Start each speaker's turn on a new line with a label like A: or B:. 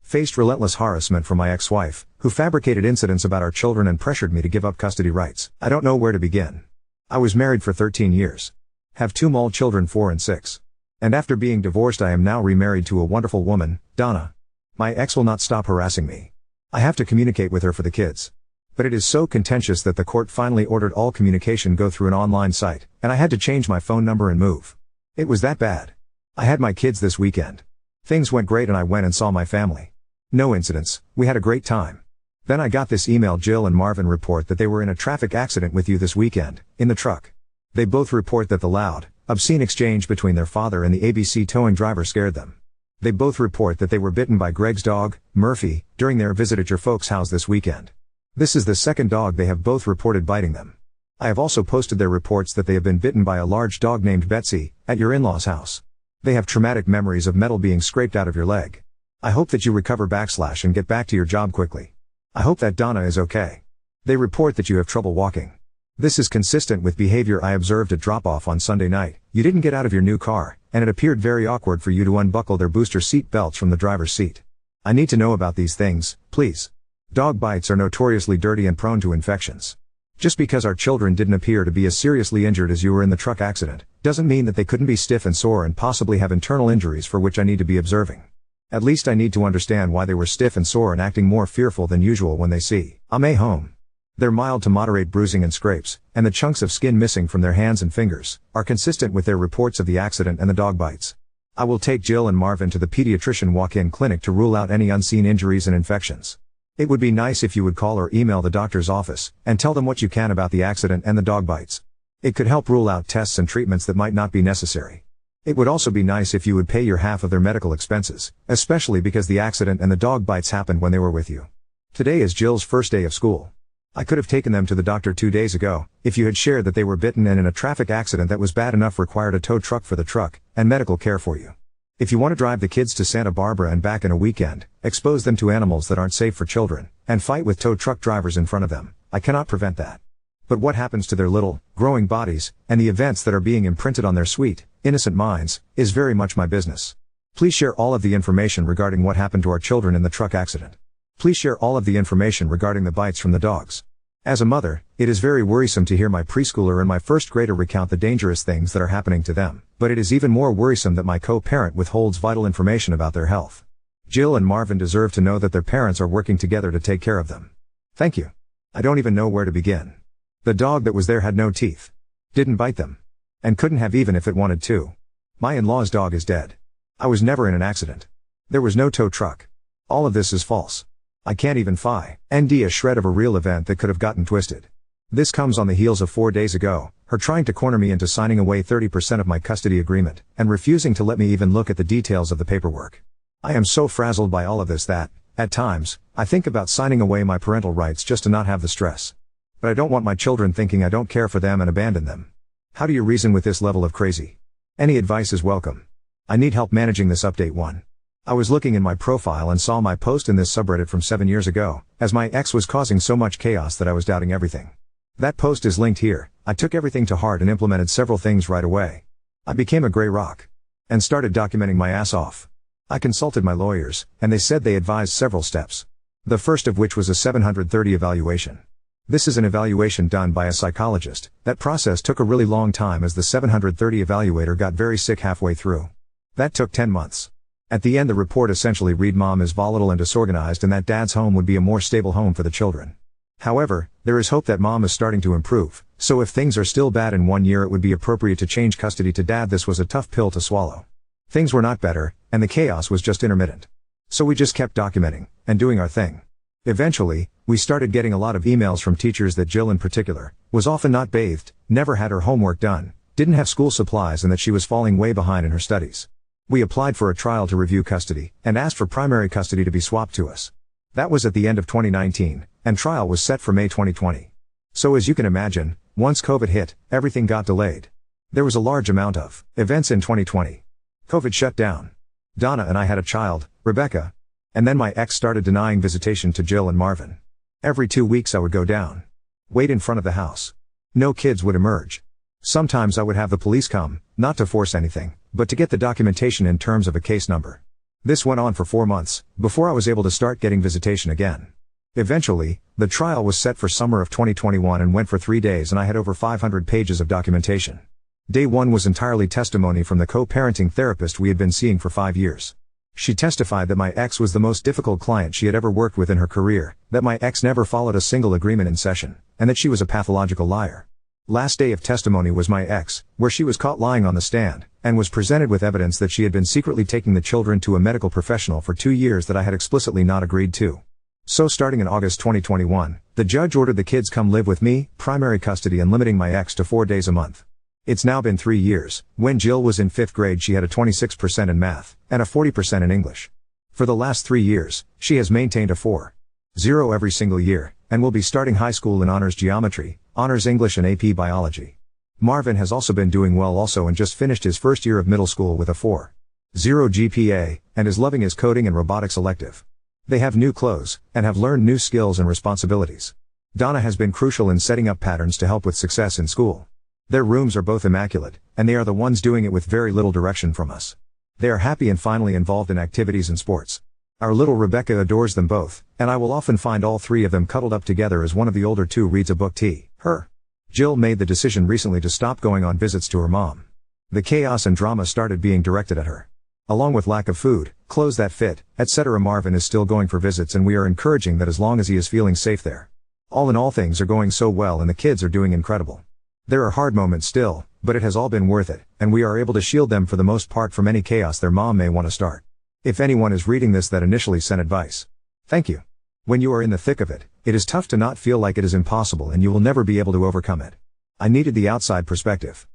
A: Faced relentless harassment from my ex-wife, who fabricated incidents about our children and pressured me to give up custody rights. I don't know where to begin. I was married for 13 years. Have 2 small children, 4 and 6. And after being divorced, I am now remarried to a wonderful woman, Donna. My ex will not stop harassing me. I have to communicate with her for the kids. But it is so contentious that the court finally ordered all communication go through an online site, and I had to change my phone number and move. It was that bad. I had my kids this weekend. Things went great and I went and saw my family. No incidents, we had a great time. Then I got this email: Jill and Marvin report that they were in a traffic accident with you this weekend, in the truck. They both report that the loud, obscene exchange between their father and the ABC towing driver scared them. They both report that they were bitten by Greg's dog, Murphy, during their visit at your folks' house this weekend. This is the second dog they have both reported biting them. I have also posted their reports that they have been bitten by a large dog named Betsy, at your in-laws' house. They have traumatic memories of metal being scraped out of your leg. I hope that you recover / and get back to your job quickly. I hope that Donna is okay. They report that you have trouble walking. This is consistent with behavior I observed at drop-off on Sunday night. You didn't get out of your new car, and it appeared very awkward for you to unbuckle their booster seat belts from the driver's seat. I need to know about these things, please. Dog bites are notoriously dirty and prone to infections. Just because our children didn't appear to be as seriously injured as you were in the truck accident, doesn't mean that they couldn't be stiff and sore and possibly have internal injuries for which I need to be observing. At least I need to understand why they were stiff and sore and acting more fearful than usual when they see me home. Their mild to moderate bruising and scrapes, and the chunks of skin missing from their hands and fingers, are consistent with their reports of the accident and the dog bites. I will take Jill and Marvin to the pediatrician walk-in clinic to rule out any unseen injuries and infections. It would be nice if you would call or email the doctor's office, and tell them what you can about the accident and the dog bites. It could help rule out tests and treatments that might not be necessary. It would also be nice if you would pay your half of their medical expenses, especially because the accident and the dog bites happened when they were with you. Today is Jill's first day of school. I could have taken them to the doctor 2 days ago, if you had shared that they were bitten and in a traffic accident that was bad enough required a tow truck for the truck, and medical care for you. If you want to drive the kids to Santa Barbara and back in a weekend, expose them to animals that aren't safe for children, and fight with tow truck drivers in front of them, I cannot prevent that. But what happens to their little, growing bodies, and the events that are being imprinted on their sweet, innocent minds, is very much my business. Please share all of the information regarding what happened to our children in the truck accident. Please share all of the information regarding the bites from the dogs. As a mother, it is very worrisome to hear my preschooler and my first grader recount the dangerous things that are happening to them, but it is even more worrisome that my co-parent withholds vital information about their health. Jill and Marvin deserve to know that their parents are working together to take care of them. Thank you. I don't even know where to begin. The dog that was there had no teeth. Didn't bite them. And couldn't have even if it wanted to. My in-law's dog is dead. I was never in an accident. There was no tow truck. All of this is false. I can't even find a shred of a real event that could have gotten twisted. This comes on the heels of 4 days ago, her trying to corner me into signing away 30% of my custody agreement, and refusing to let me even look at the details of the paperwork. I am so frazzled by all of this that, at times, I think about signing away my parental rights just to not have the stress. But I don't want my children thinking I don't care for them and abandon them. How do you reason with this level of crazy? Any advice is welcome. I need help managing this. Update 1. I was looking in my profile and saw my post in this subreddit from 7 years ago, as my ex was causing so much chaos that I was doubting everything. That post is linked here. I took everything to heart and implemented several things right away. I became a gray rock. And started documenting my ass off. I consulted my lawyers, and they said they advised several steps. The first of which was a 730 evaluation. This is an evaluation done by a psychologist. That process took a really long time as the 730 evaluator got very sick halfway through. That took 10 months. At the end the report essentially read mom is volatile and disorganized and that dad's home would be a more stable home for the children. However, there is hope that mom is starting to improve, so if things are still bad in 1 year it would be appropriate to change custody to dad. This was a tough pill to swallow. Things were not better, and the chaos was just intermittent. So we just kept documenting, and doing our thing. Eventually, we started getting a lot of emails from teachers that Jill in particular, was often not bathed, never had her homework done, didn't have school supplies and that she was falling way behind in her studies. We applied for a trial to review custody, and asked for primary custody to be swapped to us. That was at the end of 2019, and trial was set for May 2020. So as you can imagine, once COVID hit, everything got delayed. There was a large amount of events in 2020. COVID shut down. Donna and I had a child, Rebecca. And then my ex started denying visitation to Jill and Marvin. Every 2 weeks I would go down. Wait in front of the house. No kids would emerge. Sometimes I would have the police come, not to force anything, but to get the documentation in terms of a case number. This went on for 4 months, before I was able to start getting visitation again. Eventually, the trial was set for summer of 2021 and went for 3 days, and I had over 500 pages of documentation. Day 1 was entirely testimony from the co-parenting therapist we had been seeing for 5 years. She testified that my ex was the most difficult client she had ever worked with in her career, that my ex never followed a single agreement in session, and that she was a pathological liar. Last day of testimony was my ex, where she was caught lying on the stand, and was presented with evidence that she had been secretly taking the children to a medical professional for 2 years that I had explicitly not agreed to. So starting in August 2021, the judge ordered the kids come live with me, primary custody, and limiting my ex to 4 days a month. It's now been 3 years. When Jill was in 5th grade, she had a 26% in math, and a 40% in English. For the last 3 years, she has maintained a 4.0 every single year, and will be starting high school in honors geometry, honors English, and AP biology. Marvin has also been doing well and just finished his first year of middle school with a 4.0 GPA, and is loving his coding and robotics elective. They have new clothes, and have learned new skills and responsibilities. Donna has been crucial in setting up patterns to help with success in school. Their rooms are both immaculate, and they are the ones doing it with very little direction from us. They are happy and finally involved in activities and sports. Our little Rebecca adores them both, and I will often find all 3 of them cuddled up together as one of the older 2 reads a book to her. Jill made the decision recently to stop going on visits to her mom. The chaos and drama started being directed at her. Along with lack of food, clothes that fit, etc. Marvin is still going for visits, and we are encouraging that as long as he is feeling safe there. All in all, things are going so well and the kids are doing incredible. There are hard moments still, but it has all been worth it, and we are able to shield them for the most part from any chaos their mom may want to start. If anyone is reading this that initially sent advice, thank you. When you are in the thick of it, it is tough to not feel like it is impossible and you will never be able to overcome it. I needed the outside perspective.